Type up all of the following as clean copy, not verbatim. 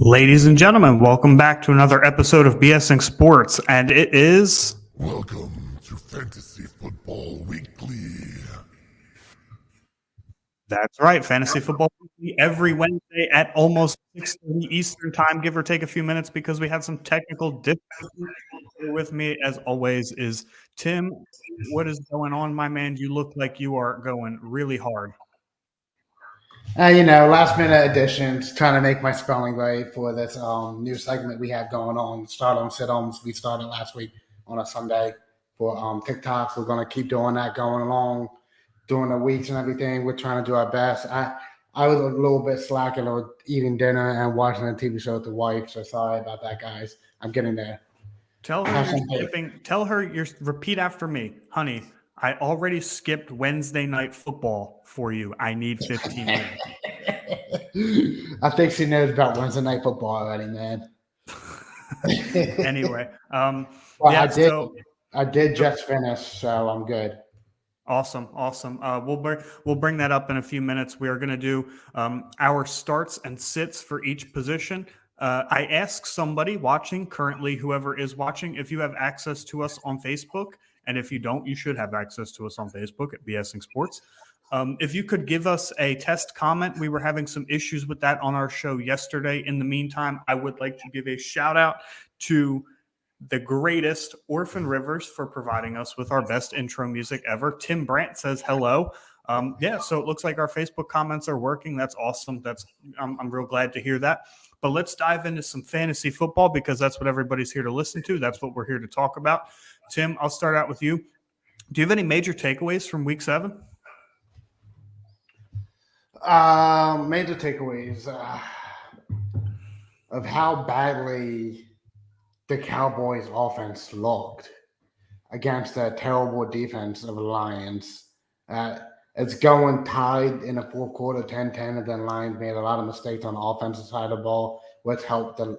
Ladies and gentlemen, welcome back to another episode of BSing Sports, and it is... Welcome to Fantasy Football Weekly. That's right, Fantasy Football Weekly every Wednesday at almost 6:30 Eastern Time, give or take a few minutes because we had some technical difficulties. Here with me, as always, is Tim. What is going on, my man? You look like you are going really hard. Last minute additions, trying to make my spelling right for this new segment we have going on. Start on sit-ons. We started last week on a Sunday for TikToks. We're going to keep doing that going along during the weeks and everything. We're trying to do our best. I was a little bit slacking or eating dinner and watching a TV show with the wife, so sorry about that, guys. I'm getting there. Tell her you're skipping. Tell her you're repeat after me, honey. I already skipped Wednesday night football for you. I need 15 minutes. I think she knows about Wednesday night football already, man. Anyway, I did just finish, so I'm good. Awesome. We'll bring that up in a few minutes. We are going to do our starts and sits for each position. I asked somebody watching currently, whoever is watching, if you have access to us on Facebook. And if you don't, you should have access to us on Facebook at BSing Sports. If you could give us a test comment, we were having some issues with that on our show yesterday. In the meantime, I would like to give a shout out to the greatest Orphan Rivers for providing us with our best intro music ever. Tim Brandt says hello. So it looks like our Facebook comments are working. That's awesome. I'm real glad to hear that. But let's dive into some fantasy football because that's what everybody's here to listen to. That's what we're here to talk about. Tim, I'll start out with you. Do you have any major takeaways from Week 7? Major takeaways of how badly the Cowboys' offense looked against a terrible defense of the Lions. It's going tied in the fourth quarter, 10-10, and then Lions made a lot of mistakes on the offensive side of the ball, which helped the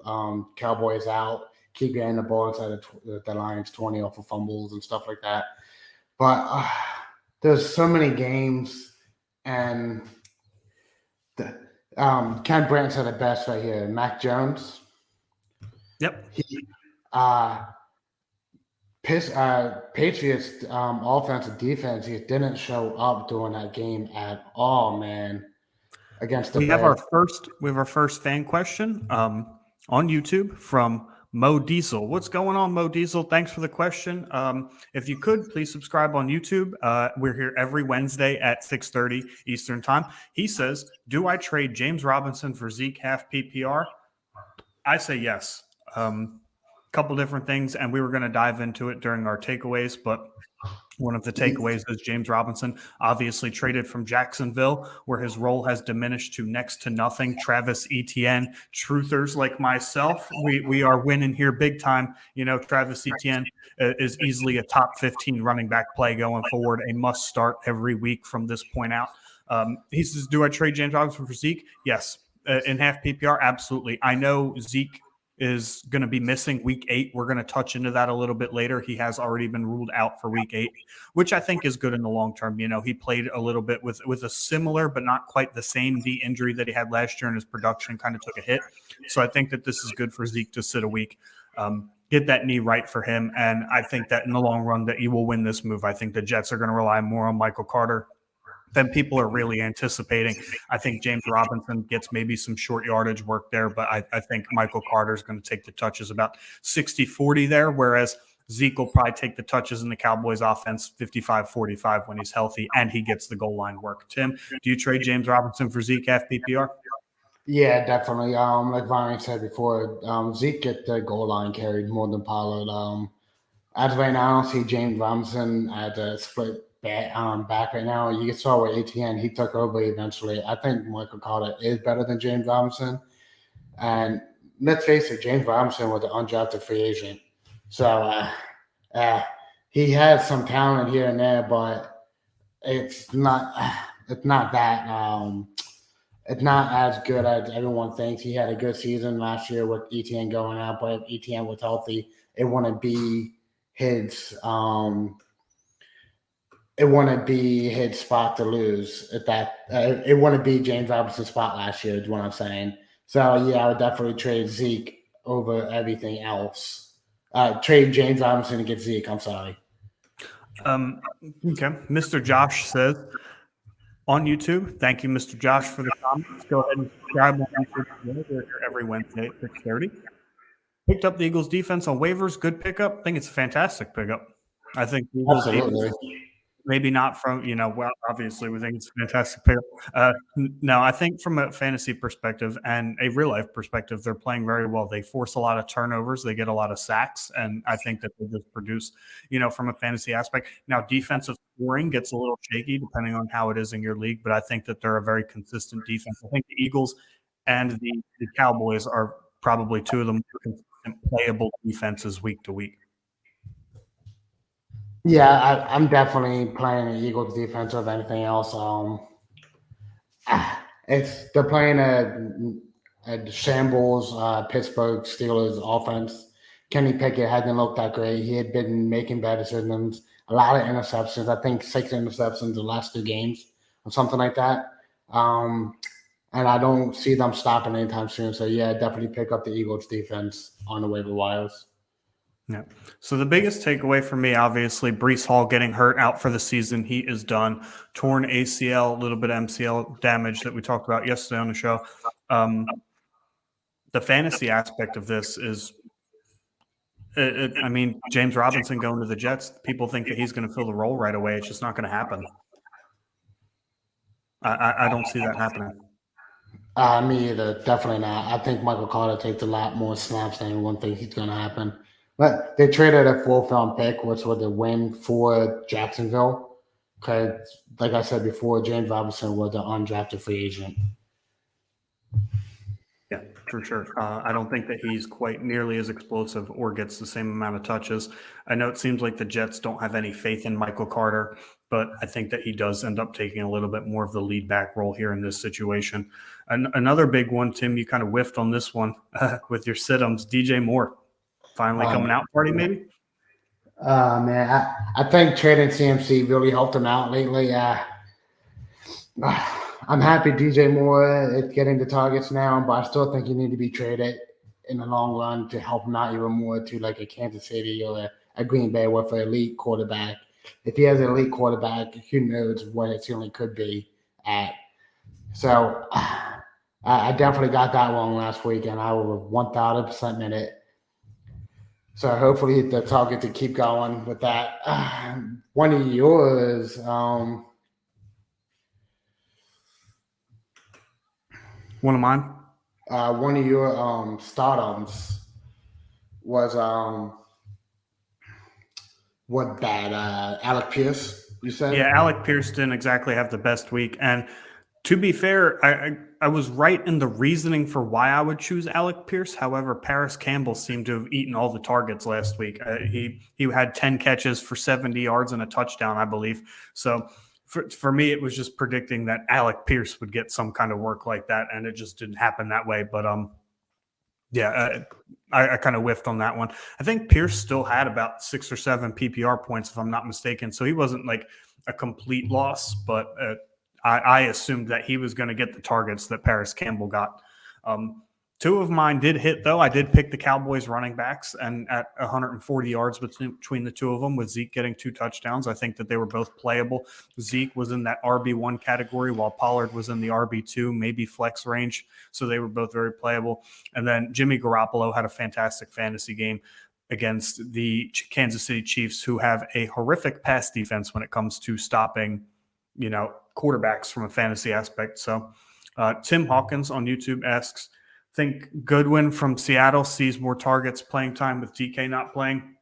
Cowboys out, keep getting the ball inside the Lions 20 off of fumbles and stuff like that. But there's so many games, and Ken Brandt said it best right here. Mac Jones. Yep. Patriots offensive defense, he didn't show up during that game at all, man. Against the we have our first fan question on YouTube from Mo Diesel. What's going on, Mo Diesel? Thanks for the question. If you could, please subscribe on YouTube. We're here every Wednesday at 6:30 Eastern Time. He says, do I trade James Robinson for Zeke half PPR? I say yes. Couple different things, and we were going to dive into it during our takeaways, but one of the takeaways is James Robinson obviously traded from Jacksonville, where his role has diminished to next to nothing. Travis Etienne, truthers like myself, we are winning here big time. Travis Etienne is easily a top 15 running back play going forward, a must start every week from this point out. He says, do I trade James Robinson for Zeke? Yes. In half PPR, absolutely. I know Zeke is going to be missing Week 8. We're going to touch into that a little bit later. He has already been ruled out for Week 8, which I think is good in the long term. He played a little bit with a similar but not quite the same knee injury that he had last year, and his production kind of took a hit. So I think that this is good for Zeke to sit a week, get that knee right for him, and I think that in the long run that you will win this move. I think the Jets are going to rely more on Michael Carter than people are really anticipating. I think James Robinson gets maybe some short yardage work there, but I think Michael Carter is going to take the touches about 60-40 there, whereas Zeke will probably take the touches in the Cowboys offense 55-45 when he's healthy and he gets the goal line work. Tim, do you trade James Robinson for Zeke half PPR? Yeah, definitely. Like Ryan said before, Zeke get the goal line carried more than Pollard. As of right now, I don't see James Robinson as a split back right now. You saw with ATN, he took over eventually. I think Michael Carter is better than James Robinson. And let's face it, James Robinson was an undrafted free agent. So he has some talent here and there, but it's not that it's not as good as everyone thinks. He had a good season last year with ETN going out, but if ETN was healthy, it wouldn't be his spot to lose. It wouldn't be James Robinson's spot last year, is what I'm saying. So yeah, I would definitely trade Zeke over everything else. Trade James Robinson and get Zeke. I'm sorry. Okay. Mr. Josh says on YouTube, thank you, Mr. Josh, for the comments. Go ahead and subscribe on YouTube. We're here every Wednesday at 6:30. Picked up the Eagles defense on waivers. Good pickup. I think it's a fantastic pickup. I think the Eagles defense, Absolutely. maybe not from, well, obviously we think it's a fantastic pickup. No, I think from a fantasy perspective and a real life perspective, they're playing very well. They force a lot of turnovers. They get a lot of sacks. And I think that they just produce, from a fantasy aspect. Now, defensive scoring gets a little shaky depending on how it is in your league, but I think that they're a very consistent defense. I think the Eagles and the Cowboys are probably two of the more consistent playable defenses week to week. Yeah, I'm definitely playing the Eagles defense over anything else. They're playing a shambles Pittsburgh Steelers offense. Kenny Pickett hasn't looked that great. He had been making bad decisions, a lot of interceptions. I think 6 interceptions in the last 2 games or something like that. And I don't see them stopping anytime soon. So yeah, definitely pick up the Eagles defense on the waiver wires. Yeah. So the biggest takeaway for me, obviously, Brees Hall getting hurt out for the season. He is done. Torn ACL, a little bit of MCL damage that we talked about yesterday on the show. The fantasy aspect of this is, James Robinson going to the Jets. People think that he's going to fill the role right away. It's just not going to happen. I don't see that happening. Me either. Definitely not. I think Michael Carter takes a lot more snaps than anyone thinks he's going to happen. But they traded a 4th round pick, which was a win for Jacksonville. Because, like I said before, James Robinson was an undrafted free agent. Yeah, for sure. I don't think that he's quite nearly as explosive or gets the same amount of touches. I know it seems like the Jets don't have any faith in Michael Carter, but I think that he does end up taking a little bit more of the lead back role here in this situation. Another big one, Tim, you kind of whiffed on this one with your sit-ums. DJ Moore finally coming out party, maybe? Man, I think trading CMC really helped him out lately. I'm happy DJ Moore is getting the targets now, but I still think you need to be traded in the long run to help him out even more to like a Kansas City or a Green Bay with an elite quarterback. If he has an elite quarterback, who knows what his ceiling could be at. So I definitely got that wrong last week, and I will 1,000% admit it. So hopefully the target to keep going with that. One of yours, One of mine? one of your stardoms was what that Alec Pierce, you said? Yeah, Alec Pierce didn't exactly have the best week. And to be fair, I was right in the reasoning for why I would choose Alec Pierce. However, Paris Campbell seemed to have eaten all the targets last week. He had 10 catches for 70 yards and a touchdown, I believe. So for me, it was just predicting that Alec Pierce would get some kind of work like that, and it just didn't happen that way. But I kind of whiffed on that one. I think Pierce still had about 6 or 7 PPR points, if I'm not mistaken. So he wasn't like a complete loss, but I assumed that he was going to get the targets that Paris Campbell got. 2 of mine did hit, though. I did pick the Cowboys running backs, and at 140 yards between the 2 of them, with Zeke getting 2 touchdowns, I think that they were both playable. Zeke was in that RB1 category, while Pollard was in the RB2, maybe flex range. So they were both very playable. And then Jimmy Garoppolo had a fantastic fantasy game against the Kansas City Chiefs, who have a horrific pass defense when it comes to stopping, quarterbacks from a fantasy aspect. So Tim Hawkins on YouTube asks, think Goodwin from Seattle sees more targets, playing time with DK not playing?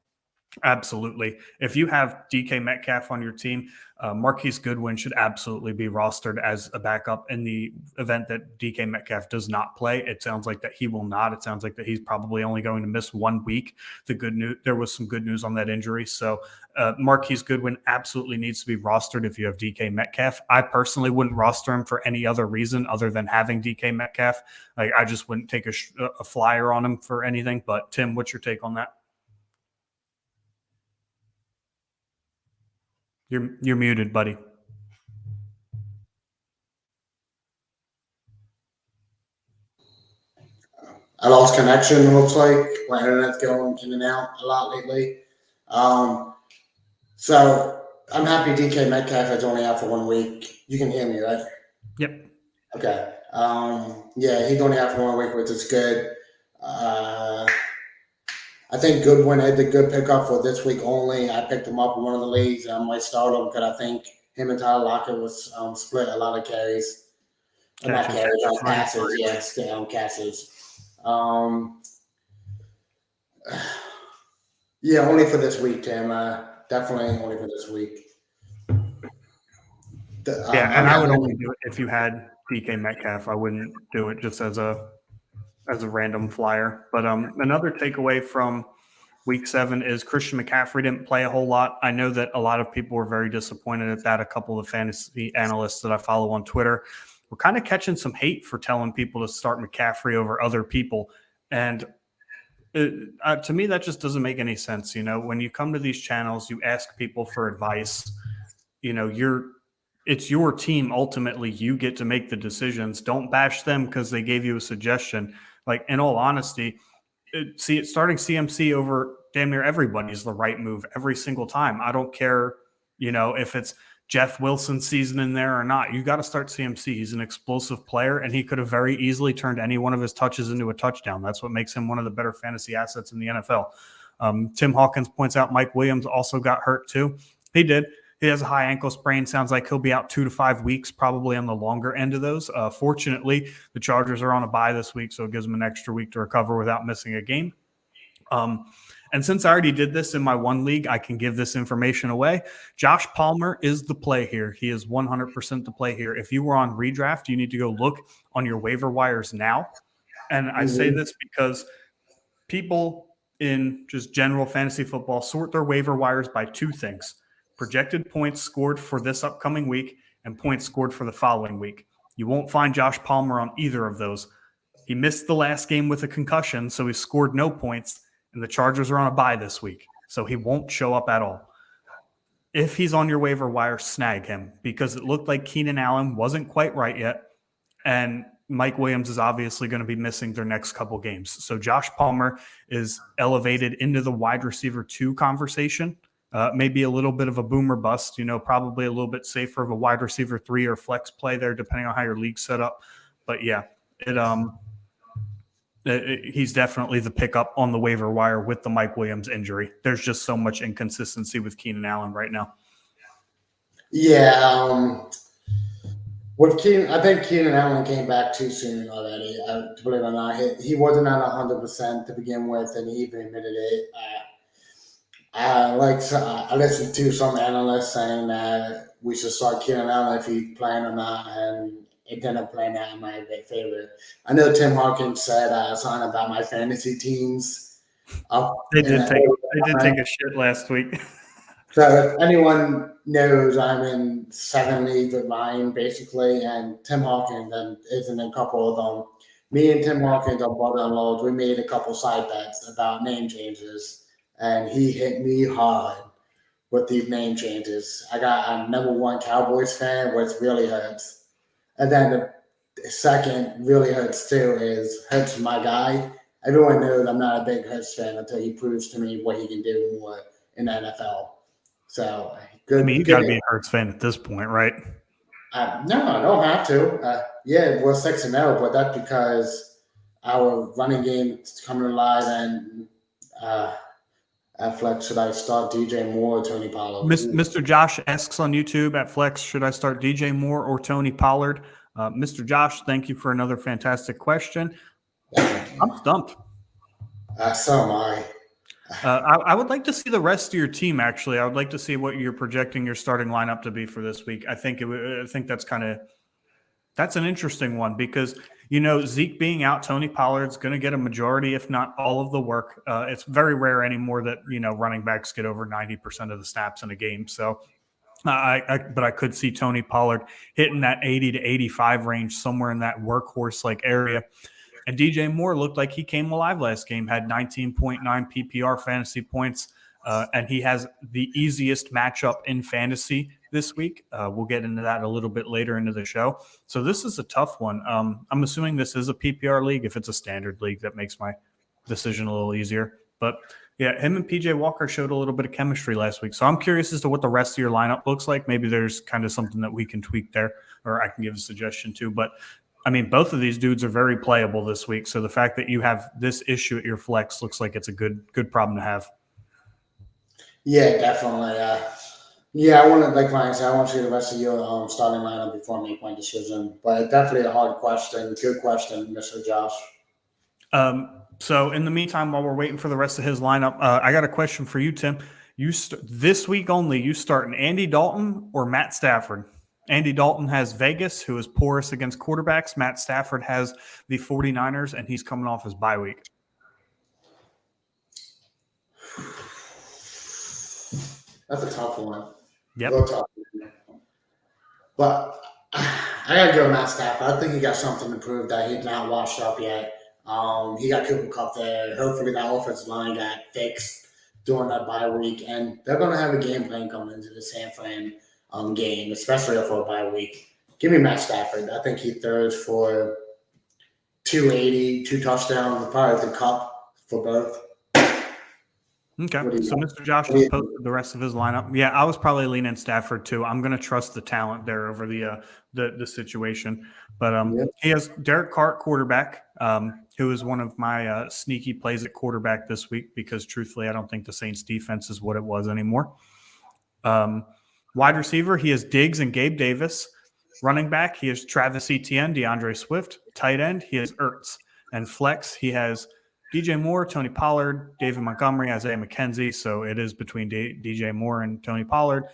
Absolutely. If you have DK Metcalf on your team, Marquise Goodwin should absolutely be rostered as a backup in the event that DK Metcalf does not play. It sounds like that he will not. It sounds like that he's probably only going to miss 1 week. The good news, there was some good news on that injury. So Marquise Goodwin absolutely needs to be rostered if you have DK Metcalf. I personally wouldn't roster him for any other reason other than having DK Metcalf. Like, I just wouldn't take a flyer on him for anything. But Tim, what's your take on that? You're muted, buddy. I lost connection, it looks like. My internet's going in and out a lot lately. So I'm happy DK Metcalf is only out for 1 week. You can hear me, right? Yep. Okay. Yeah, he's only out for 1 week, which is good. I think Goodwin had the good pickup for this week only. I picked him up in one of the leagues. I might start him because I think him and Tyler Lockett was split a lot of carries. Not Catches. carries, Right. passes. Yes, passes. Yeah, only for this week, Tim. Definitely only for this week. And I would only do it if you had DK Metcalf. I wouldn't do it just as a random flyer. But another takeaway from Week 7 is Christian McCaffrey didn't play a whole lot. I know that a lot of people were very disappointed at that. A couple of fantasy analysts that I follow on Twitter were kind of catching some hate for telling people to start McCaffrey over other people. And to me, that just doesn't make any sense. When you come to these channels, you ask people for advice. It's your team. Ultimately, you get to make the decisions. Don't bash them because they gave you a suggestion. Like, in all honesty, starting CMC over damn near everybody is the right move every single time. I don't care, if it's Jeff Wilson's season in there or not. You got to start CMC. He's an explosive player, and he could have very easily turned any one of his touches into a touchdown. That's what makes him one of the better fantasy assets in the NFL. Tim Hawkins points out Mike Williams also got hurt too. He did. He has a high ankle sprain. Sounds like he'll be out 2 to 5 weeks, probably on the longer end of those. Fortunately, the Chargers are on a bye this week, so it gives them an extra week to recover without missing a game. And since I already did this in my one league, I can give this information away. Josh Palmer is the play here. He is 100% the play here. If you were on redraft, you need to go look on your waiver wires now. And I say this because people in just general fantasy football sort their waiver wires by two things: projected points scored for this upcoming week and points scored for the following week. You won't find Josh Palmer on either of those. He missed the last game with a concussion, so he scored no points, and the Chargers are on a bye this week, so he won't show up at all. If he's on your waiver wire, snag him, because it looked like Keenan Allen wasn't quite right yet, and Mike Williams is obviously going to be missing their next couple games. So Josh Palmer is elevated into the wide receiver 2 conversation. Maybe a little bit of a boomer bust, probably a little bit safer of a wide receiver 3 or flex play there, depending on how your league's set up. But yeah, he's definitely the pickup on the waiver wire with the Mike Williams injury. There's just so much inconsistency with Keenan Allen right now. Yeah, with Keenan, I think Keenan Allen came back too soon already. Believe it or not, he wasn't at 100% to begin with, and he even admitted it. I listened to some analysts saying that we should start Keenan Allen if he's playing or not, and it didn't play out in my favor. I know Tim Hawkins said something about my fantasy teams. They did take a shit last week. So if anyone knows, I'm in 7 leagues with mine, basically, and Tim Hawkins is in a couple of them. Me and Tim Hawkins are brother-in-laws. We made a couple side bets about name changes, and he hit me hard with these name changes. I got a #1 Cowboys fan, which really hurts. And then the second really hurts too is Hurts my guy. Everyone knows I'm not a big Hurts fan until he proves to me what he can do more in the NFL. So good. I mean, you got to be a Hurts fan at this point, right? No, I don't have to. Yeah, we're 6-0, but that's because our running game is coming alive. And at Flex, should I start DJ Moore or Tony Pollard? Mr. Josh asks on YouTube at Flex, should I start DJ Moore or Tony Pollard? Mr. Josh, thank you for another fantastic question. I'm stumped. So am I. I would like to see the rest of your team. Actually, I would like to see what you're projecting your starting lineup to be for this week. I think that's an interesting one because Zeke being out, Tony Pollard's going to get a majority, if not all, of the work. It's very rare anymore that running backs get over 90% of the snaps in a game. So, but I could see Tony Pollard hitting that 80 to 85 range, somewhere in that workhorse like area. And DJ Moore looked like he came alive last game, had 19.9 PPR fantasy points, and he has the easiest matchup in fantasy this week. We'll get into that a little bit later into the show. So this is a tough one. I'm assuming this is a PPR league. If it's a standard league, that makes my decision a little easier. But yeah, him and PJ Walker showed a little bit of chemistry last week. So I'm curious as to what the rest of your lineup looks like. Maybe there's kind of something that we can tweak there, or I can give a suggestion too. But I mean, both of these dudes are very playable this week. So the fact that you have this issue at your flex looks like it's a good problem to have. Yeah, definitely. I want to, like Ryan said, I want to see the rest of your starting lineup before I make my decision. But definitely a hard question. Good question, Mr. Josh. So in the meantime, while we're waiting for the rest of his lineup, I got a question for you, Tim. This week only, you starting Andy Dalton or Matt Stafford? Andy Dalton has Vegas, who is porous against quarterbacks. Matt Stafford has the 49ers, and he's coming off his bye week. That's a tough one. Yep. Real tough. But I got to go Matt Stafford. I think he got something to prove that he's not washed up yet. He got Cooper Kupp there. Hopefully that offensive line got fixed during that bye week. And they're going to have a game plan coming into the San Fran game, especially for a bye week. Give me Matt Stafford. I think he throws for 280, 2 touchdowns, probably the Kupp for both. Okay, so Mr. Josh has posted the rest of his lineup. Yeah, I was probably leaning Stafford too. I'm going to trust the talent there over the situation. But He has Derek Carr, quarterback, who is one of my sneaky plays at quarterback this week because, truthfully, I don't think the Saints' defense is what it was anymore. Wide receiver, he has Diggs and Gabe Davis. Running back, he has Travis Etienne, DeAndre Swift. Tight end, he has Ertz. And flex, he has DJ Moore, Tony Pollard, David Montgomery, Isaiah McKenzie. So it is between DJ Moore and Tony Pollard.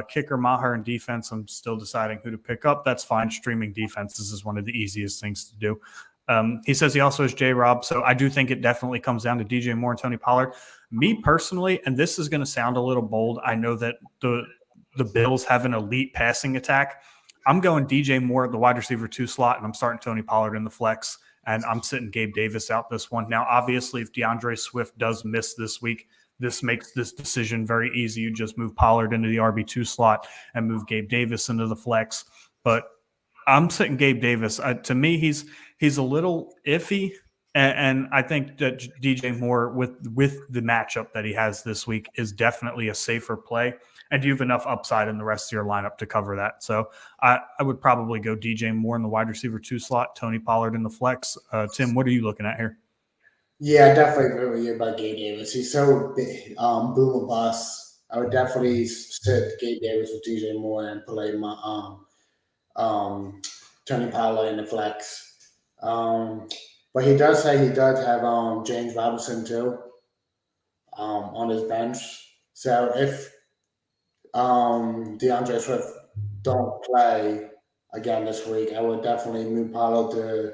Kicker, Maher, and defense, I'm still deciding who to pick up. That's fine. Streaming defenses is one of the easiest things to do. He says he also has J-Rob. So I do think it definitely comes down to DJ Moore and Tony Pollard. Me personally, and this is going to sound a little bold, I know that the Bills have an elite passing attack. I'm going DJ Moore at the wide receiver 2 slot, and I'm starting Tony Pollard in the flex. And I'm sitting Gabe Davis out this one. Now, obviously, if DeAndre Swift does miss this week, this makes this decision very easy. You just move Pollard into the RB2 slot and move Gabe Davis into the flex. But I'm sitting Gabe Davis. To me, he's a little iffy. And I think that DJ Moore, with the matchup that he has this week, is definitely a safer play. And you have enough upside in the rest of your lineup to cover that. So I would probably go DJ Moore in the wide receiver 2 slot, Tony Pollard in the flex. Tim, what are you looking at here? Yeah, I definitely agree with you about Gabe Davis. He's so big, boom or bust. I would definitely sit Gabe Davis with DJ Moore and play my Tony Pollard in the flex. But he does say he does have James Robinson too on his bench. So if DeAndre Swift don't play again this week, I would definitely move Pollard to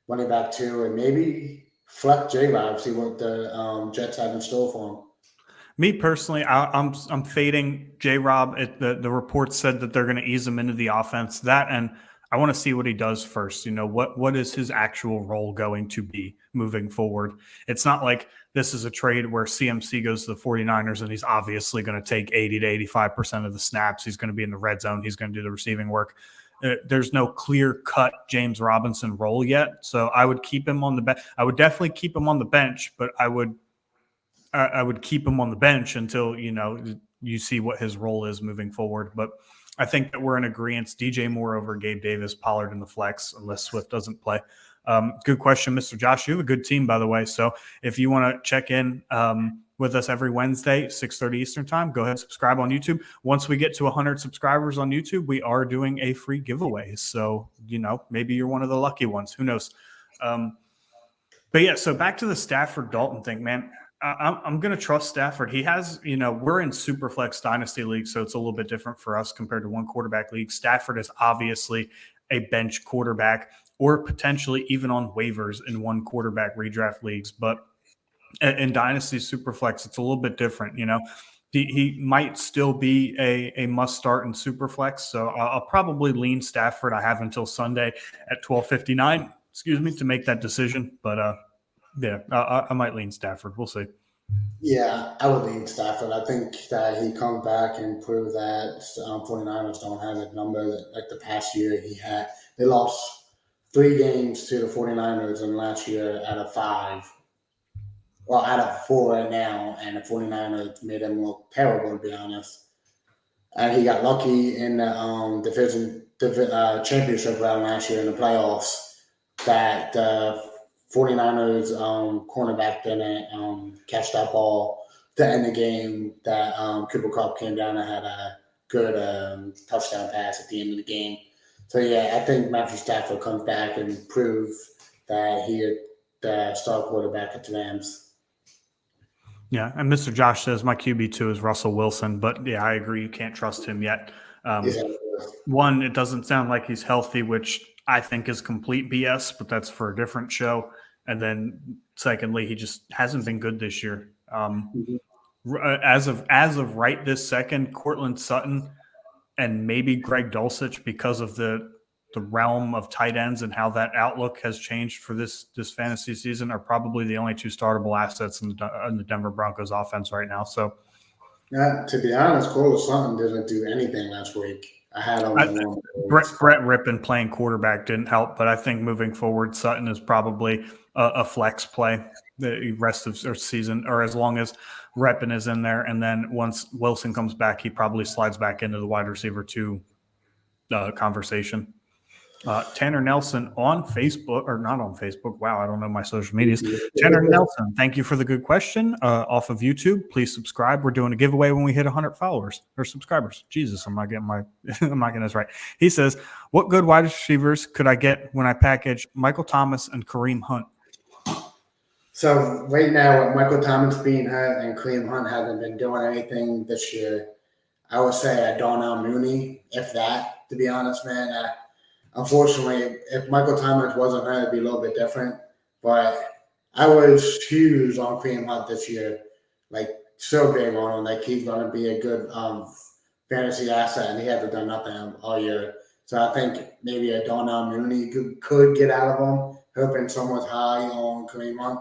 running back 2 and maybe flex J-Rob, see what the Jets have in store for him. Me personally, I'm fading J-Rob. The reports said that they're going to ease him into the offense. That, and I want to see what he does first. You know, what is his actual role going to be moving forward? It's not like this is a trade where CMC goes to the 49ers and he's obviously going to take 80 to 85% of the snaps. He's going to be in the red zone. He's going to do the receiving work. There's no clear-cut James Robinson role yet, so I would keep him on the bench. I would definitely keep him on the bench, but I would keep him on the bench until you see what his role is moving forward. But I think that we're in agreement. DJ Moore over Gabe Davis, Pollard in the flex, unless Swift doesn't play. Good question, Mr. Josh. You have a good team, by the way. So if you want to check in with us every Wednesday, 6:30 Eastern time, go ahead and subscribe on YouTube. Once we get to 100 subscribers on YouTube, we are doing a free giveaway. So, maybe you're one of the lucky ones. Who knows? But yeah, so back to the Stafford Dalton thing, man. I'm going to trust Stafford. He has, we're in Superflex Dynasty League, so it's a little bit different for us compared to one quarterback league. Stafford is obviously a bench quarterback or potentially even on waivers in one quarterback redraft leagues. But in Dynasty Superflex, it's a little bit different. He might still be a must start in Superflex. So I'll probably lean Stafford. I have until Sunday at 12:59, to make that decision. But yeah, I might lean Stafford. We'll see. Yeah, I would lean Stafford. I think that he comes back and prove that 49ers don't have a number that, like the past year he had. They lost 3 games to the 49ers in last year out of 5. Well, out of 4 right now, and the 49ers made him look terrible, to be honest. And he got lucky in the championship round last year in the playoffs that the 49ers cornerback didn't catch that ball to end the game. That Cooper Cup came down and had a good touchdown pass at the end of the game. So yeah, I think Matthew Stafford comes back and proves that he is the star quarterback at the Rams. Yeah, and Mr. Josh says my QB2 is Russell Wilson, but yeah, I agree. You can't trust him yet. He's One, it doesn't sound like he's healthy, which I think is complete BS, but that's for a different show. And then, secondly, he just hasn't been good this year. As of right this second, Cortland Sutton and maybe Greg Dulcich, because of the realm of tight ends and how that outlook has changed for this fantasy season, are probably the only 2 startable assets in the Denver Broncos offense right now. So, to be honest, Cole Sutton didn't do anything last week. I had him in Brett Rippon playing quarterback didn't help, but I think moving forward, Sutton is probably a flex play the rest of the season, or as long as Rippon is in there. And then once Wilson comes back, he probably slides back into the wide receiver 2 conversation. Tanner Nelson on Facebook, or not on Facebook. Wow, I don't know my social medias. Tanner Nelson, thank you for the good question off of YouTube. Please subscribe. We're doing a giveaway when we hit 100 followers or subscribers. Jesus, I'm not getting I'm not getting this right. He says, "What good wide receivers could I get when I package Michael Thomas and Kareem Hunt?" So right now, with Michael Thomas being hurt and Kareem Hunt hasn't been doing anything this year, I would say a Darnell Mooney, if that. To be honest, man, unfortunately, if Michael Thomas wasn't hurt, it'd be a little bit different. But I was huge on Kareem Hunt this year, like so big on him. Like he's going to be a good fantasy asset, and he hasn't done nothing all year. So I think maybe a Darnell Mooney could get out of him, hoping someone's high on Kareem Hunt.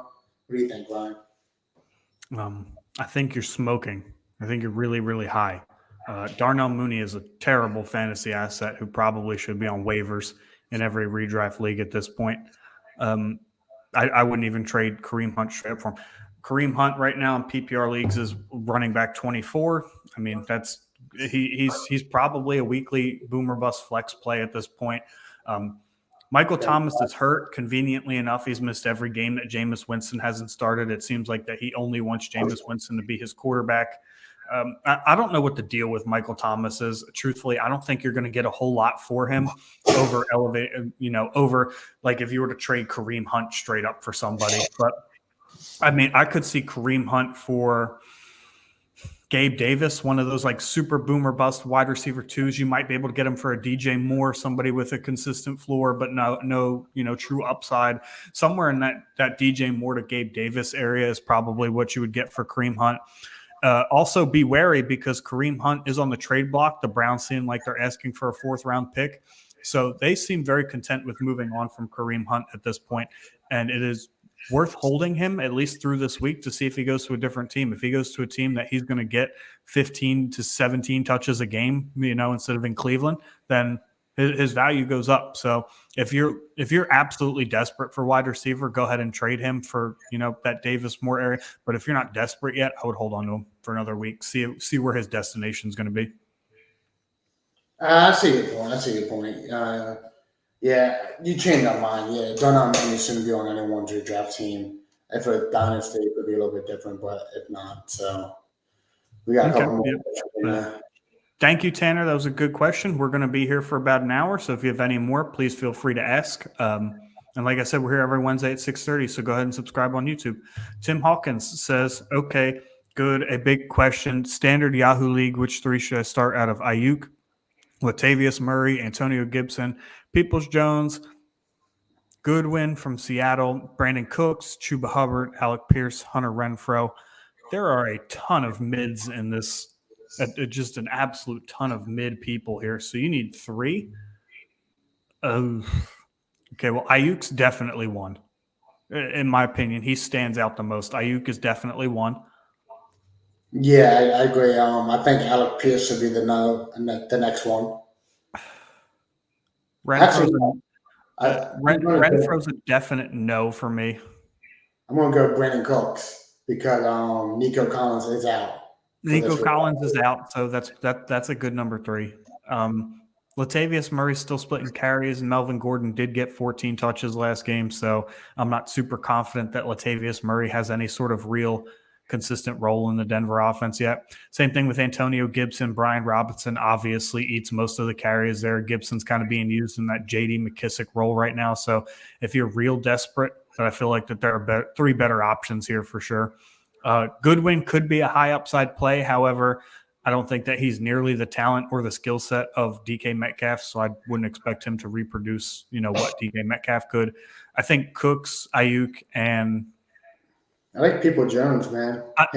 What do you think, Ryan? I think you're smoking. I think you're really, really high. Darnell Mooney is a terrible fantasy asset who probably should be on waivers in every redraft league at this point. I wouldn't even trade Kareem Hunt straight up for him. Kareem Hunt right now in PPR leagues is running back 24. I mean, he's probably a weekly boomer bust flex play at this point. Michael Thomas is hurt. Conveniently enough, he's missed every game that Jameis Winston hasn't started. It seems like that he only wants Jameis Winston to be his quarterback. I don't know what the deal with Michael Thomas is. Truthfully, I don't think you're going to get a whole lot for him over like if you were to trade Kareem Hunt straight up for somebody. But I mean, I could see Kareem Hunt for Gabe Davis, one of those like super boomer bust wide receiver 2s. You might be able to get him for a DJ Moore, somebody with a consistent floor, but no, true upside. Somewhere in that DJ Moore to Gabe Davis area is probably what you would get for Kareem Hunt. Also be wary because Kareem Hunt is on the trade block. The Browns seem like they're asking for a 4th round pick. So they seem very content with moving on from Kareem Hunt at this point. And it is worth holding him at least through this week to see if he goes to a different team. If he goes to a team that he's going to get 15 to 17 touches a game, instead of in Cleveland, then his value goes up. So if you're absolutely desperate for wide receiver, go ahead and trade him for, that Davis Moore area. But if you're not desperate yet, I would hold on to him for another week. See where his destination is going to be. I see your point. Yeah, you changed my mind. Yeah, Darnell Mooney shouldn't be on anyone's draft team. If a dynasty, it could be a little bit different, but if not, so we got a couple more. Yep. Thank you, Tanner. That was a good question. We're going to be here for about an hour, so if you have any more, please feel free to ask. And like I said, we're here every Wednesday at 6:30, so go ahead and subscribe on YouTube. Tim Hawkins says, okay, good. A big question. Standard Yahoo League, which 3 should I start out of? Ayuk, Latavius Murray, Antonio Gibson, Peoples-Jones, Goodwin from Seattle, Brandon Cooks, Chuba Hubbard, Alec Pierce, Hunter Renfrow. There are a ton of mids in this. Just an absolute ton of mid people here. So you need 3. Okay, well, Ayuk's definitely one. In my opinion, he stands out the most. Ayuk is definitely one. Yeah, I agree. I think Alec Pierce should be the next one. Actually, Renfro's no, I'm going to go. Renfro's a definite no for me. I'm going to go Brandon Cooks because Nico Collins is out for Nico this week. Collins is out, so that's a good number 3. Latavius Murray's still splitting carries, and Melvin Gordon did get 14 touches last game, so I'm not super confident that Latavius Murray has any sort of real consistent role in the Denver offense yet. Same thing with Antonio Gibson. Brian Robinson obviously eats most of the carries there. Gibson's kind of being used in that J.D. McKissick role right now, so if you're real desperate, but I feel like that there are 3 better options here for sure. Goodwin could be a high upside play. However, I don't think that he's nearly the talent or the skill set of DK Metcalf, so I wouldn't expect him to reproduce, what DK Metcalf could. I think Cooks, Ayuk, and I like People Jones, man. I,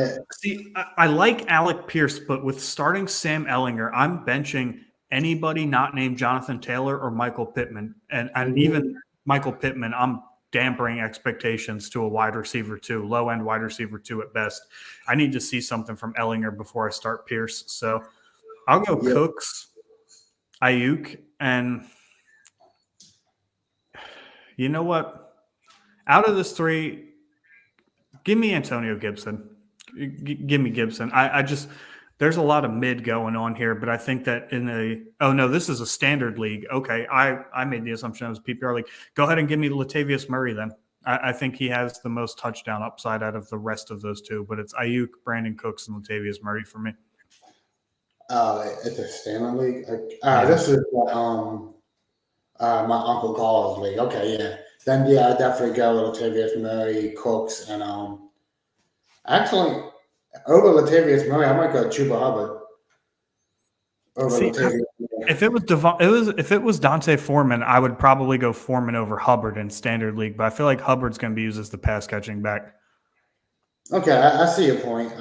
I like Alec Pierce, but with starting Sam Ellinger, I'm benching anybody not named Jonathan Taylor or Michael Pittman, and even Michael Pittman, I'm dampering expectations to a wide receiver 2, low end wide receiver 2 at best. I need to see something from Ellinger before I start Pierce. So I'll go Yeah, Cooks, Ayuk, and you know what? Out of this 3, give me Antonio Gibson. Give me Gibson. I just there's a lot of mid going on here, but I think that this is a standard league. Okay, I made the assumption it was PPR league. Go ahead and give me Latavius Murray then. I think he has the most touchdown upside out of the rest of those 2, but it's Ayuk, Brandon Cooks, and Latavius Murray for me. it's a Stanley League. Yeah. This is my Uncle Carl's league. Okay, yeah. Then yeah, I definitely go with Latavius Murray, Cooks, and actually over Latavius Murray, I might go Chuba Hubbard over See, Latavius Murray. if it was Dante Foreman, I would probably go Foreman over Hubbard in standard league, but I feel like Hubbard's going to be used as the pass catching back. Okay, I see your point.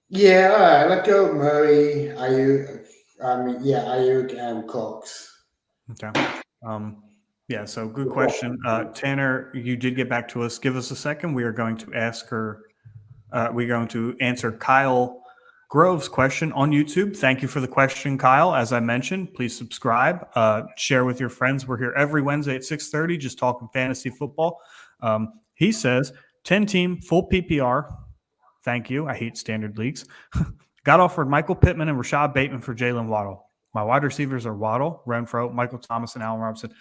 Yeah, all right. Let's go Murray, Ayuk. Ayuk and Cooks. Okay. Yeah, so good question. Tanner, you did get back to us. Give us a second. We are going to we're going to answer Kyle Grove's question on YouTube. Thank you for the question, Kyle. As I mentioned, please subscribe, share with your friends. We're here every Wednesday at 6:30, just talking fantasy football. He says, 10-team, full PPR. Thank you. I hate standard leagues. Got offered Michael Pittman and Rashad Bateman for Jalen Waddle. My wide receivers are Waddle, Renfro, Michael Thomas, and Allen Robinson.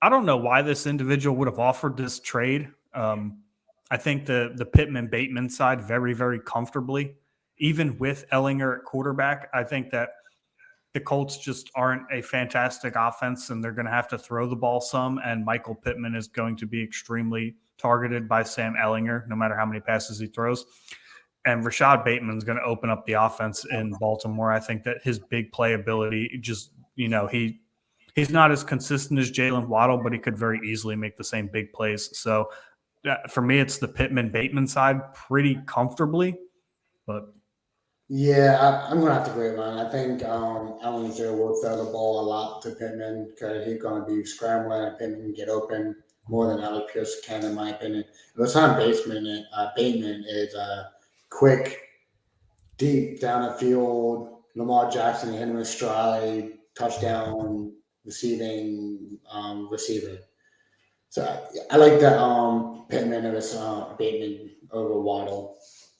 I don't know why this individual would have offered this trade. I think the Pittman Bateman side very, very comfortably, even with Ellinger at quarterback. I think that the Colts just aren't a fantastic offense, and they're going to have to throw the ball some. And Michael Pittman is going to be extremely targeted by Sam Ellinger, no matter how many passes he throws. And Rashad Bateman is going to open up the offense in Baltimore. I think that his big playability just, he's not as consistent as Jalen Waddle, but he could very easily make the same big plays. So for me, it's the Pittman Bateman side pretty comfortably. But Yeah, I'm gonna have to agree, man. I think Ellinger will throw the ball a lot to Pittman because he's gonna be scrambling and Pittman can get open more than Alec Pierce can, in my opinion. Bateman is quick, deep down the field. Lamar Jackson hit him in stride, touchdown, receiving, receiver. So I like that Pittman over Bateman over Waddle,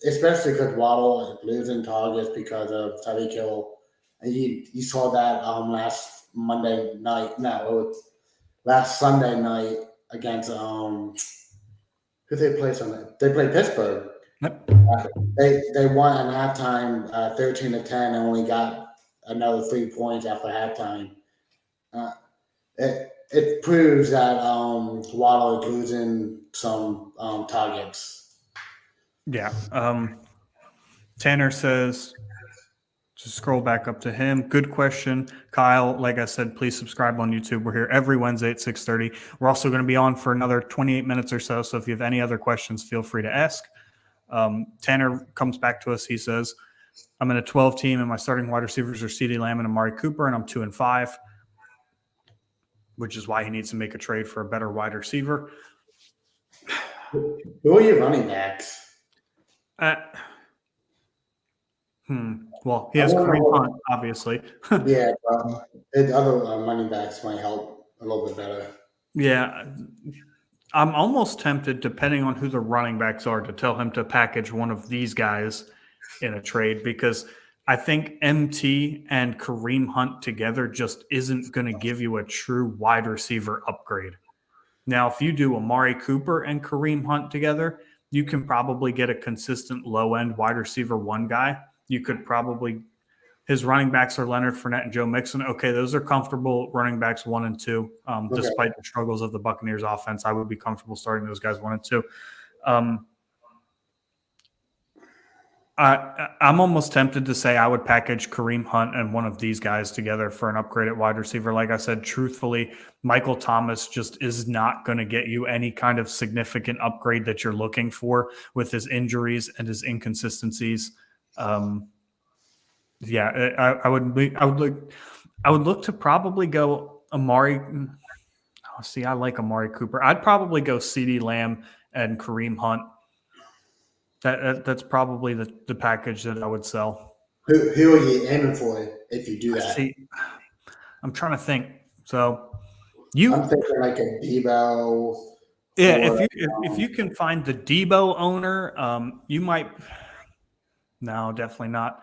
especially because Waddle is losing targets because of Tyreek Hill. And you saw that last Monday night. No, it was last Sunday night against who they play Sunday? They played Pittsburgh. yep. They won at halftime 13-10 and only got another 3 points after halftime. Uh, it proves that Waddle is losing some targets. Yeah. Tanner says, just scroll back up to him. Good question, Kyle. Like I said, please subscribe on YouTube. We're here every Wednesday at 6:30. We're also going to be on for another 28 minutes or so. So if you have any other questions, feel free to ask. Tanner comes back to us. He says, I'm in a 12 team and my starting wide receivers are CeeDee Lamb and Amari Cooper, and I'm 2-5, which is why he needs to make a trade for a better wide receiver. Who are your running backs? Uh, Well, he I has wonder Kareem what. Hunt, obviously. Yeah, the other running backs might help a little bit better. Yeah, I'm almost tempted, depending on who the running backs are, to tell him to package one of these guys in a trade because I think MT and Kareem Hunt together just isn't going to give you a true wide receiver upgrade. Now, if you do Amari Cooper and Kareem Hunt together, you can probably get a consistent low end wide receiver one guy. You could probably his running backs are Leonard Fournette and Joe Mixon. Okay, those are comfortable running backs 1 and 2. Okay. Despite the struggles of the Buccaneers offense, I would be comfortable starting those guys 1 and 2. Um, I'm almost tempted to say I would package Kareem Hunt and one of these guys together for an upgrade at wide receiver. Like I said, truthfully, Michael Thomas just is not going to get you any kind of significant upgrade that you're looking for with his injuries and his inconsistencies. Yeah, I would look to probably go Amari. Oh, see, I like Amari Cooper. I'd probably go CeeDee Lamb and Kareem Hunt. That's probably the package that I would sell. Who are you aiming for if you do that? See, I'm trying to think. So I'm you, thinking like a Debo. yeah, Or if you can find the Debo owner, you might. No, definitely not.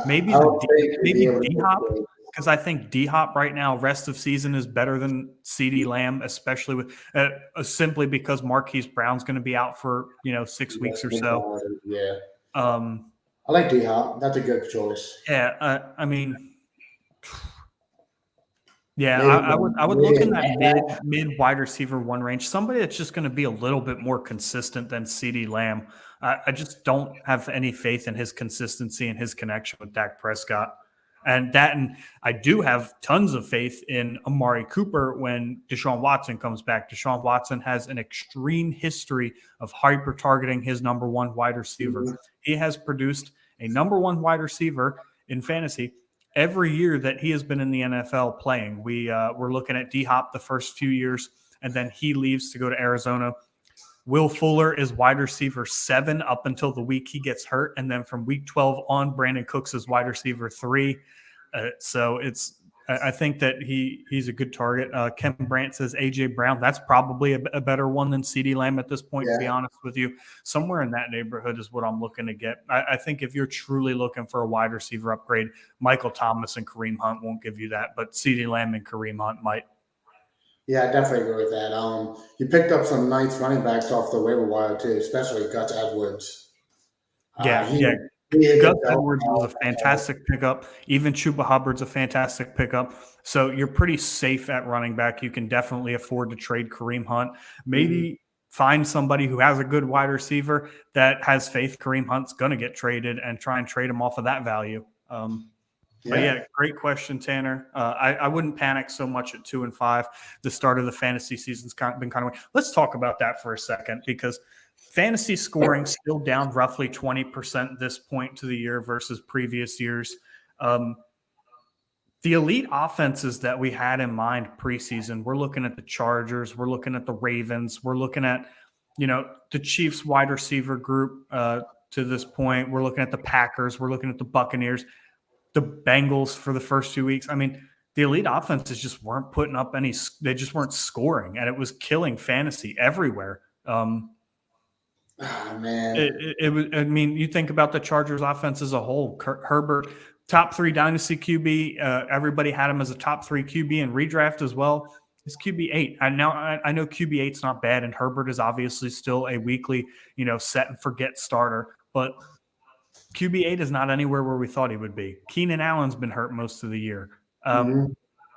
Maybe I would think you'd be maybe able D to Hop, get because I think D Hop right now, rest of season, is better than CeeDee Lamb, especially with simply because Marquise Brown's going to be out for 6 weeks or so. Yeah, Um, I like D Hop. That's a good choice. yeah, I mean, yeah, Maybe, I would look maybe in that mid wide receiver one range. Somebody that's just going to be a little bit more consistent than CeeDee Lamb. I just don't have any faith in his consistency and his connection with Dak Prescott. And I do have tons of faith in Amari Cooper when Deshaun Watson comes back. Deshaun Watson has an extreme history of hyper targeting his number one wide receiver. Mhm. He has produced a number one wide receiver in fantasy every year that he has been in the NFL playing. We're looking at D Hop the first few years, and then he leaves to go to Arizona. Will Fuller is wide receiver 7 up until the week he gets hurt. And then from week 12 on, Brandon Cooks is wide receiver 3. So I think that he's a good target. Ken Brandt says AJ Brown. That's probably a better one than CeeDee Lamb at this point, to be honest with you. Somewhere in that neighborhood is what I'm looking to get. I think if you're truly looking for a wide receiver upgrade, Michael Thomas and Kareem Hunt won't give you that, but CeeDee Lamb and Kareem Hunt might. Yeah, I definitely agree with that. You picked up some nice running backs off the waiver wire too, especially Gus Edwards. Yeah. He Gus hit Edwards was a fantastic pickup. Even Chuba Hubbard's a fantastic pickup. So you're pretty safe at running back. You can definitely afford to trade Kareem Hunt. Maybe find somebody who has a good wide receiver that has faith Kareem Hunt's going to get traded and try and trade him off of that value. But yeah, great question, Tanner. I wouldn't panic so much at 2 and 5. The start of the fantasy season's been kind of. Let's talk about that for a second because fantasy scoring still down roughly 20% this point to the year versus previous years. The elite offenses that we had in mind preseason, we're looking at the Chargers, we're looking at the Ravens, we're looking at the Chiefs wide receiver group to this point. We're looking at the Packers, we're looking at the Buccaneers. The Bengals for the first 2 weeks. I mean, the elite offenses just weren't putting up they just weren't scoring, and it was killing fantasy everywhere. Man. It was, I mean, you think about the Chargers offense as a whole. Herbert, top 3 dynasty QB. Everybody had him as a top 3 QB in redraft as well. It's QB 8. I know QB 8's not bad, and Herbert is obviously still a weekly, set and forget starter, but QB 8 is not anywhere where we thought he would be. Keenan Allen's been hurt most of the year.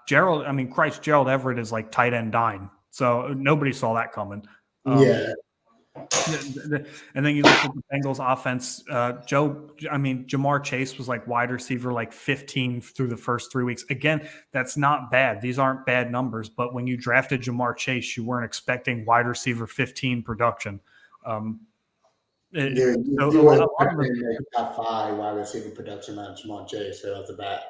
Gerald Everett is like tight end 9. So nobody saw that coming. Yeah. And then you look at the Bengals offense. Jamar Chase was like wide receiver like 15 through the first 3 weeks. Again, that's not bad. These aren't bad numbers. But when you drafted Jamar Chase, you weren't expecting wide receiver 15 production. You were expecting top 5 wide receiver production on Jamar Chase right off the bat.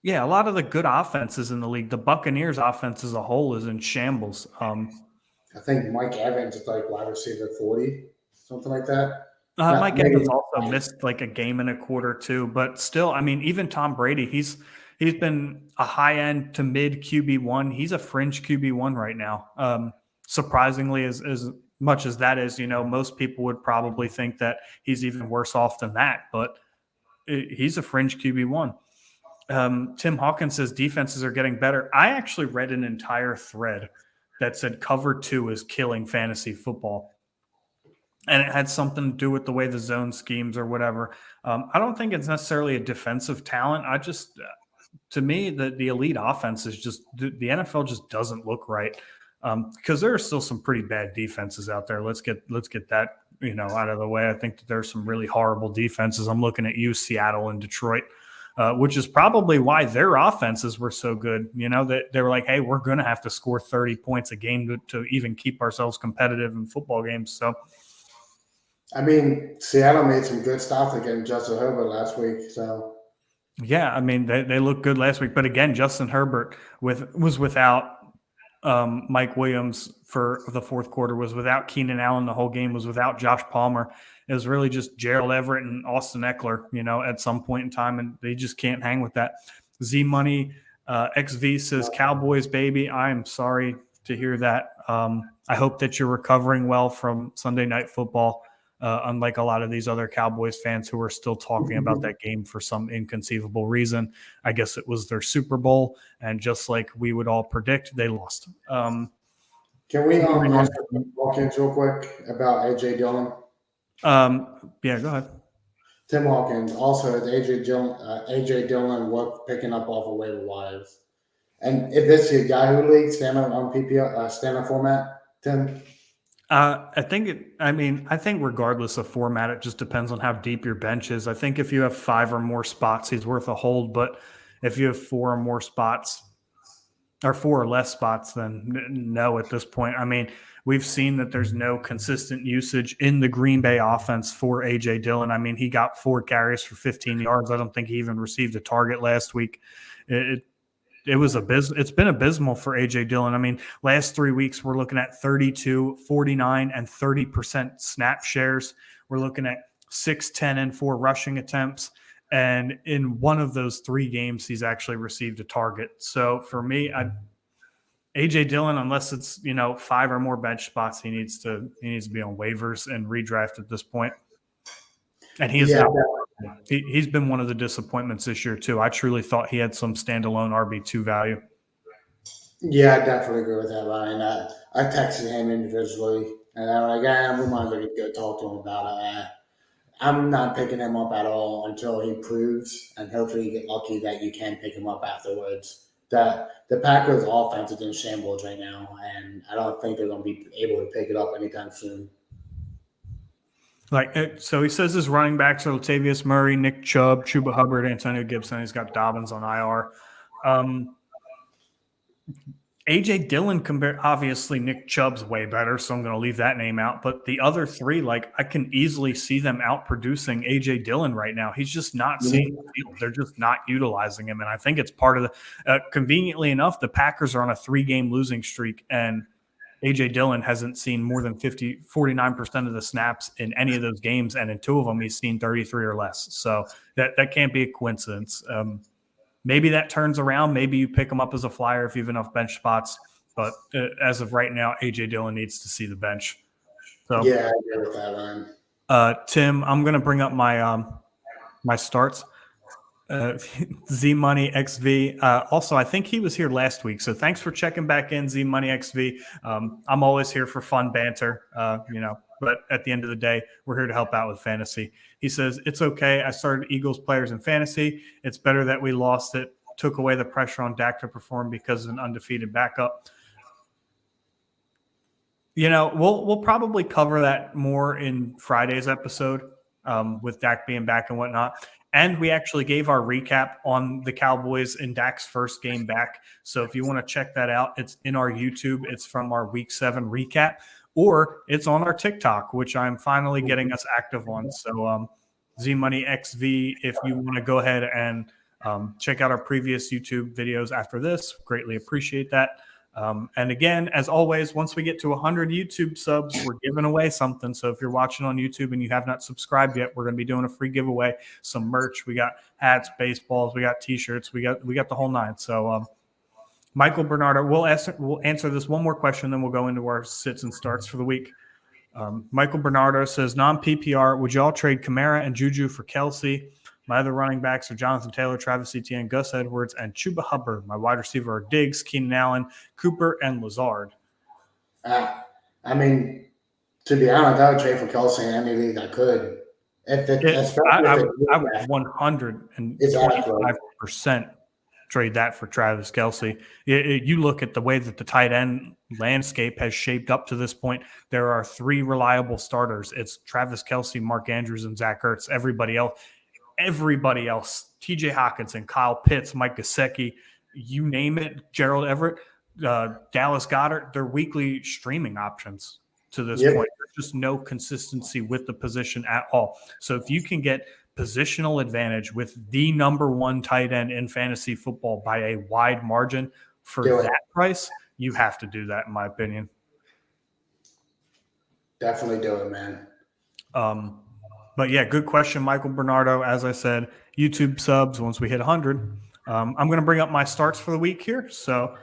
Yeah, a lot of the good offenses in the league. The Buccaneers offense as a whole is in shambles. I think Mike Evans is like wide receiver 40. something like that. Mike Evans also missed like a game and a quarter too, but still, I mean, even Tom Brady, he's been a high end to mid QB1. He's a fringe QB1 right now. Surprisingly, as much as that is, most people would probably think that he's even worse off than that, but he's a fringe QB1. Tim Hawkins says defenses are getting better. I actually read an entire thread that said cover 2 is killing fantasy football. And it had something to do with the way the zone schemes or whatever. I don't think it's necessarily a defensive talent. To me, the elite offense is just the NFL just doesn't look right because there are still some pretty bad defenses out there. Let's get that out of the way. I think that there's some really horrible defenses. I'm looking at Seattle and Detroit, which is probably why their offenses were so good. That they were like, hey, we're going to have to score 30 points a game to even keep ourselves competitive in football games. So. I mean, Seattle made some good stops against Justin Herbert last week. So, yeah, I mean, they looked good last week. But again, Justin Herbert was without Mike Williams for the fourth quarter, was without Keenan Allen the whole game, was without Josh Palmer. It was really just Gerald Everett and Austin Eckler, at some point in time, and they just can't hang with that. Z Money XV says, Cowboys, baby. I am sorry to hear that. I hope that you're recovering well from Sunday Night Football. Unlike a lot of these other Cowboys fans who are still talking about that game for some inconceivable reason. I guess it was their Super Bowl, and just like we would all predict, they lost. Can we answer Hawkins real quick about A.J. Dillon? Yeah, go ahead. Tim Hawkins, also A.J. Dillon worth picking up off of waiver wires. And if this is your Yahoo League, standard on PPR, standard format, Tim? I think regardless of format, it just depends on how deep your bench is. I think if you have 5 or more spots, he's worth a hold. But if you have 4 or more spots or 4 or less spots, then no at this point. I mean, we've seen that there's no consistent usage in the Green Bay offense for A.J. Dillon. I mean, he got 4 carries for 15 yards. I don't think he even received a target last week. It's been abysmal for A.J. Dillon. I mean, last 3 weeks, we're looking at 32, 49, and 30% snap shares. We're looking at 6, 10, and 4 rushing attempts. And in one of those 3 games, he's actually received a target. So for me, A.J. Dillon, unless it's 5 or more bench spots, he needs to be on waivers and redraft at this point. And he is out. He's been one of the disappointments this year, too. I truly thought he had some standalone RB2 value. Yeah, I definitely agree with that, Ryan. I texted him individually, and I'm like, we might as well go talk to him about it. I'm not picking him up at all until he proves, and hopefully you get lucky that you can pick him up afterwards. The Packers' offense is in shambles right now, and I don't think they're going to be able to pick it up anytime soon. So he says his running backs are Latavius Murray, Nick Chubb, Chuba Hubbard, Antonio Gibson. He's got Dobbins on IR. A.J. Dillon obviously Nick Chubb's way better, so I'm going to leave that name out. But the other 3, I can easily see them outproducing A.J. Dillon right now. He's just not seeing the field. They're just not utilizing him. And I think it's part of conveniently enough, the Packers are on a 3-game losing streak, and A.J. Dillon hasn't seen more than 49% of the snaps in any of those games, and in 2 of them, he's seen 33 or less. So that can't be a coincidence. Maybe that turns around. Maybe you pick him up as a flyer if you have enough bench spots. But as of right now, A.J. Dillon needs to see the bench. So, yeah, I agree with that, Ryan. Tim, I'm going to bring up my my starts. Z Money XV. Also, I think he was here last week, so thanks for checking back in, Z Money XV. I'm always here for fun banter, but at the end of the day, we're here to help out with fantasy. He says, it's okay. I started Eagles players in fantasy. It's better that we lost it. Took away the pressure on Dak to perform because of an undefeated backup. We'll probably cover that more in Friday's episode with Dak being back and whatnot. And we actually gave our recap on the Cowboys in Dak's first game back. So if you want to check that out, it's in our YouTube. It's from our Week 7 recap. Or it's on our TikTok, which I'm finally getting us active on. So Z Money XV, if you want to go ahead and check out our previous YouTube videos after this, greatly appreciate that. And again, as always, once we get to 100 YouTube subs, we're giving away something. So if you're watching on YouTube and you have not subscribed yet, we're going to be doing a free giveaway, some merch. We got hats, baseballs, we got T-shirts, we got the whole nine. So Michael Bernardo, we'll answer this one more question, then we'll go into our sits and starts for the week. Michael Bernardo says, non-PPR, would y'all trade Kamara and Juju for Kelsey? My other running backs are Jonathan Taylor, Travis Etienne, Gus Edwards, and Chuba Hubbard. My wide receiver are Diggs, Keenan Allen, Cooper, and Lazard. I mean, to be honest, I would trade for Kelsey in any league I could. I would 125% trade that for Travis Kelsey. You look at the way that the tight end landscape has shaped up to this point. There are 3 reliable starters. It's Travis Kelsey, Mark Andrews, and Zach Ertz. Everybody else, TJ Hawkinson, Kyle Pitts, Mike Gesicki, you name it, Gerald Everett, Dallas Goedert, they're weekly streaming options to this point. There's just no consistency with the position at all. So if you can get positional advantage with the number 1 tight end in fantasy football by a wide margin for that price, you have to do that, in my opinion. Definitely do it, man. But yeah, good question, Michael Bernardo. As I said, YouTube subs once we hit 100. I'm going to bring up my starts for the week here. So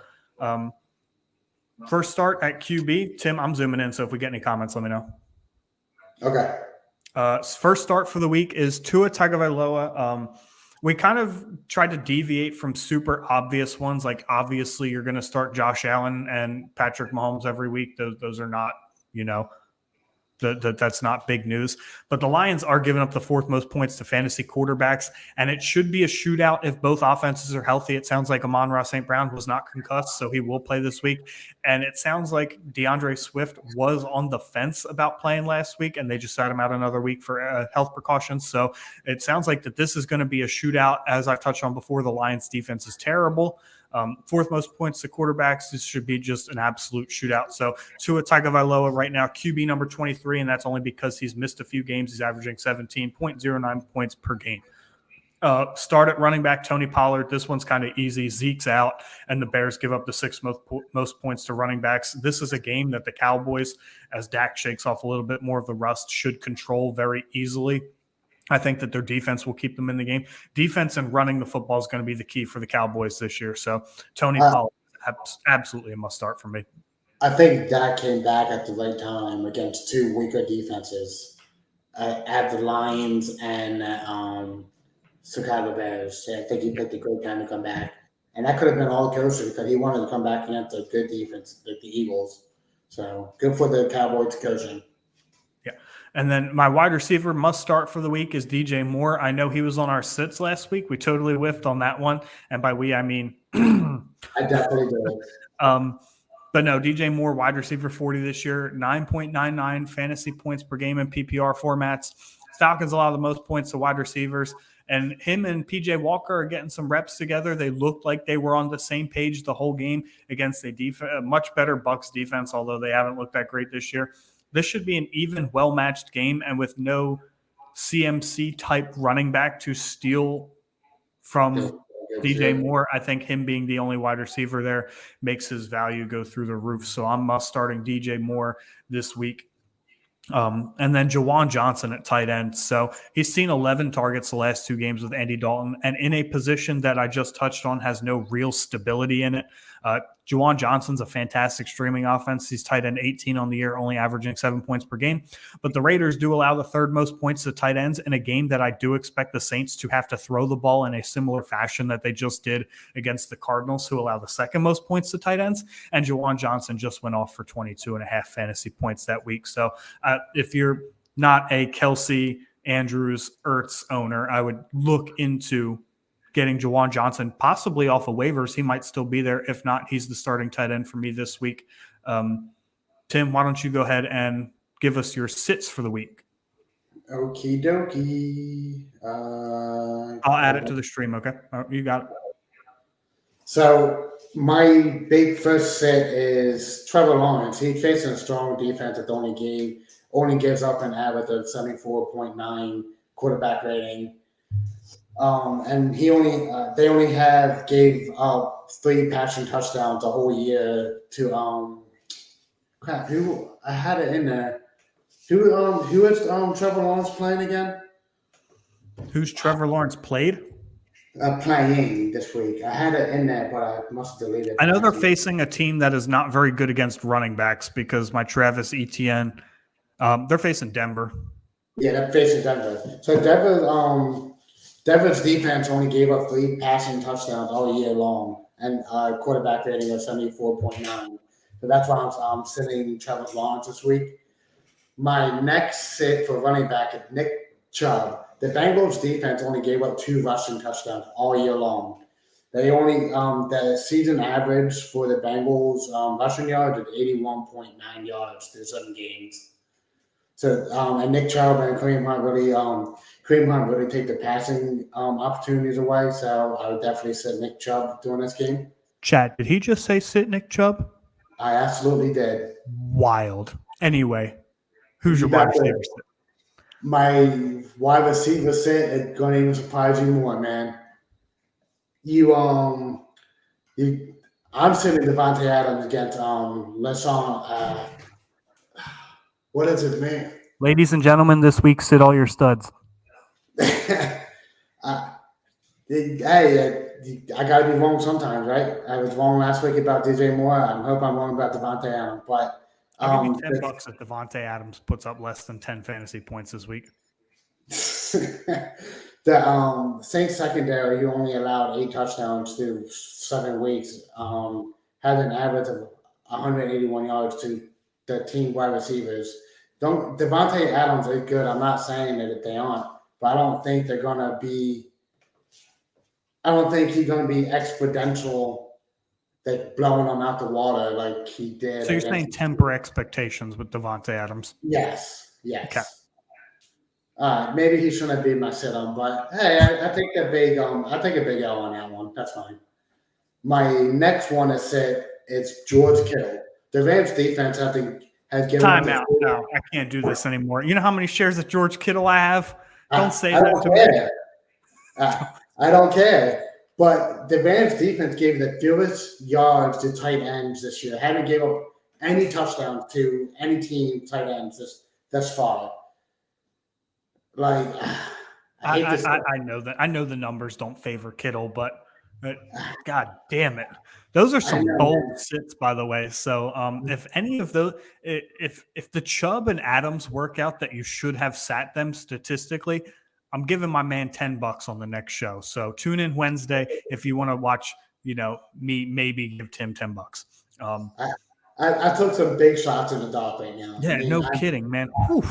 first start at QB. Tim, I'm zooming in, so if we get any comments, let me know. Okay. First start for the week is Tua Tagovailoa. We kind of tried to deviate from super obvious ones. Like, obviously, you're going to start Josh Allen and Patrick Mahomes every week. Those are not, that's not big news. But the Lions are giving up the 4th most points to fantasy quarterbacks, and it should be a shootout if both offenses are healthy. It sounds like Amon-Ra St. Brown was not concussed, so he will play this week. And it sounds like DeAndre Swift was on the fence about playing last week, and they just sat him out another week for health precautions. So it sounds like that this is going to be a shootout. As I've touched on before, the Lions defense is terrible. 4th most points to quarterbacks. This should be just an absolute shootout. So Tua Tagovailoa right now, QB number 23, and that's only because he's missed a few games. He's averaging 17.09 points per game. Start at running back, Tony Pollard. This one's kind of easy. Zeke's out, and the Bears give up the 6th most points to running backs. This is a game that the Cowboys, as Dak shakes off a little bit more of the rust, should control very easily. I think that their defense will keep them in the game. Defense and running the football is going to be the key for the Cowboys this year. So Tony Pollard is absolutely a must start for me. I think Dak came back at the right time against 2 weaker defenses at the Lions and Chicago Bears. I think he picked a great time to come back. And that could have been all kosher because he wanted to come back against a good defense like the Eagles. So good for the Cowboys coaching. Yeah. And then my wide receiver must start for the week is DJ Moore. I know he was on our sits last week. We totally whiffed on that one. And by we, I mean I definitely do. But no, DJ Moore, wide receiver 40 this year, 9.99 fantasy points per game in PPR formats. Falcons allow the most points to wide receivers. And him and PJ Walker are getting some reps together. They looked like they were on the same page the whole game against a much better Bucs defense, although they haven't looked that great this year. This should be an even, well-matched game, and with no CMC-type running back to steal from DJ Moore, I think him being the only wide receiver there makes his value go through the roof. So I'm starting DJ Moore this week. And then Jawan Johnson at tight end. So he's seen 11 targets the last 2 games with Andy Dalton, and in a position that I just touched on has no real stability in it. Jawan Johnson's a fantastic streaming offense. He's tight end 18 on the year, only averaging 7 points per game. But the Raiders do allow the 3rd most points to tight ends in a game that I do expect the Saints to have to throw the ball in a similar fashion that they just did against the Cardinals, who allow the 2nd most points to tight ends. And Jawan Johnson just went off for 22.5 fantasy points that week. So if you're not a Kelsey, Andrews, Ertz owner, I would look into getting Jawan Johnson possibly off of waivers. He might still be there. If not, he's the starting tight end for me this week. Tim, why don't you go ahead and give us your sits for the week? Okie dokie. I'll add it to the stream, okay? You got it. So my big first sit is Trevor Lawrence. He's facing a strong defense that only gives up an average of 74.9 quarterback rating. And they only gave up 3 passing touchdowns the whole year to crap. Who I had it in there? Who is Trevor Lawrence playing again? Who's Trevor Lawrence played? Playing this week. I had it in there, but I must have deleted it. I know they're facing a team that is not very good against running backs because my Travis Etienne. They're facing Denver. Yeah, they're facing Denver. So Denver's defense only gave up 3 passing touchdowns all year long, and quarterback rating of 74.9. So that's why I'm sitting Trevor Lawrence this week. My next sit for running back is Nick Chubb. The Bengals defense only gave up 2 rushing touchdowns all year long. They only the season average for the Bengals rushing yards is 81.9 yards through 7 games. So and Nick Chubb and Kareem Hunt really take the passing opportunities away. So I would definitely sit Nick Chubb during this game. Chad, did he just say sit Nick Chubb? I absolutely did. Wild. Anyway, who's your You wide got receiver? My wide receiver sit is going to even surprise you more, man. I'm sitting Devontae Adams against LeSean. What is his name? Ladies and gentlemen, this week sit all your studs. Hey, I gotta be wrong sometimes, right? I was wrong last week about DJ Moore. I hope I'm wrong about Devontae Adams, but I'll give you $10 if Devontae Adams puts up less than 10 fantasy points this week. the Saints secondary, who only allowed 8 touchdowns through 7 weeks, had an average of 181 yards to the team wide receivers. Devontae Adams is good. I'm not saying that they aren't, but I don't think they're gonna be. I don't think he's gonna be exponential, like blowing them out the water like he did. So you're saying temper expectations with Devontae Adams? Yes. Okay. Maybe he shouldn't be my sit-on, but hey, I take a big L on that one. That's fine. My next one is sit. It's George Kittle. The Rams defense, I think, has given Timeout. No, I can't do this anymore. You know how many shares of George Kittle I have? Don't say I that don't to care. me. I don't care. But the Rams defense gave the fewest yards to tight ends this year. Haven't gave up any touchdowns to any team tight ends this far. Like I hate this. I know that. I know the numbers don't favor Kittle, but God damn it. Those are some bold sits, by the way. So if any of those, if the Chubb and Adams work out that you should have sat them statistically, I'm giving my man $10 on the next show. So tune in Wednesday if you want to watch, me maybe give Tim $10. I took some big shots in the dark right now. Yeah, no kidding, man. Whew,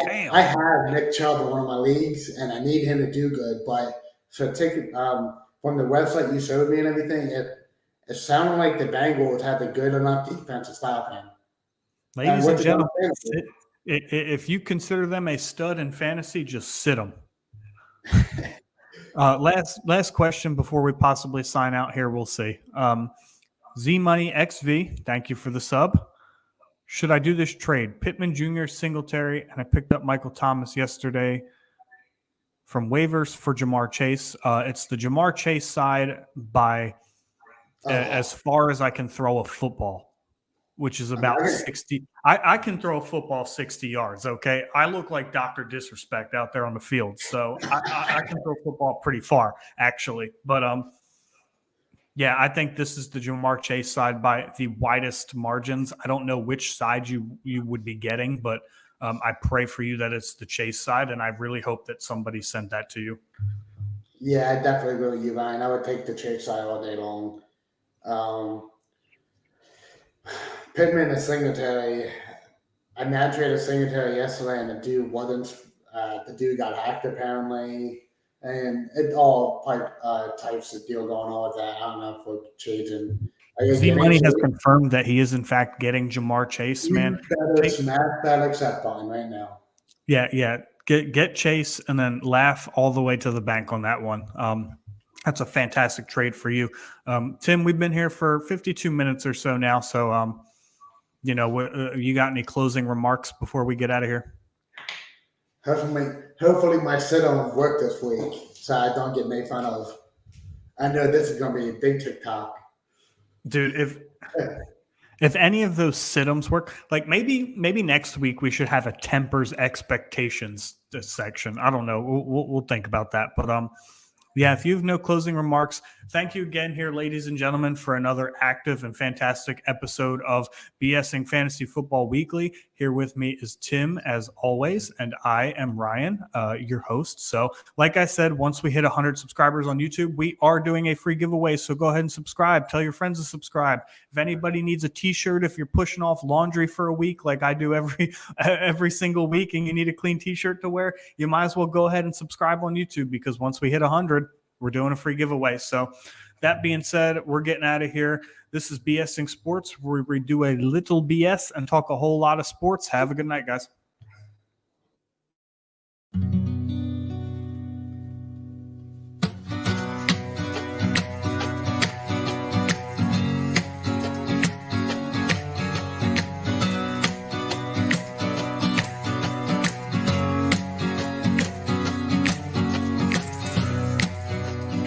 damn. I have Nick Chubb in one of my leagues, and I need him to do good. But so take from the website you showed me and everything, it sounded like the Bengals had a good enough defense to stop him. Ladies and gentlemen, if you consider them a stud in fantasy, just sit them. Last question before we possibly sign out here. We'll see. Z Money XV, thank you for the sub. Should I do this trade? Pittman Jr., Singletary, and I picked up Michael Thomas yesterday from waivers for Jamar Chase. It's the Jamar Chase side by as far as I can throw a football, which is about 60. I can throw a football 60 yards, okay? I look like Dr. Disrespect out there on the field, so I can throw football pretty far, actually. But, yeah, I think this is the Jamar Chase side by the widest margins. I don't know which side you would be getting, but I pray for you that it's the Chase side, and I really hope that somebody sent that to you. Yeah, I definitely agree with you, Ryan. I would take the Chase side all day long. Pittman and Singletary. I traded Singletary yesterday, and the dude wasn't. The dude got hacked apparently. And it all types of deal going on with that. I don't know if we're changing. Z Money has confirmed that he is in fact getting Jamar Chase, man. Smash that accept button right now. Yeah. Get Chase and then laugh all the way to the bank on that one. That's a fantastic trade for you. Tim, we've been here for 52 minutes or so now. So, you got any closing remarks before we get out of here? Hopefully my sit-on work this week, so I don't get made fun of. I know this is gonna be a big TikTok. Dude, if any of those sit-ums work, like maybe next week we should have a tempers expectations section. I don't know. We'll think about that. But yeah, if you have no closing remarks, thank you again here, ladies and gentlemen, for another active and fantastic episode of BSing Fantasy Football Weekly. Here with me is Tim, as always, and I am Ryan, your host. So, like I said, once we hit 100 subscribers on YouTube, we are doing a free giveaway. So go ahead and subscribe. Tell your friends to subscribe. If anybody needs a T-shirt, if you're pushing off laundry for a week, like I do every single week, and you need a clean T-shirt to wear, you might as well go ahead and subscribe on YouTube, because once we hit 100, we're doing a free giveaway. So that being said, we're getting out of here. This is BSing Sports, where we do a little BS and talk a whole lot of sports. Have a good night, guys.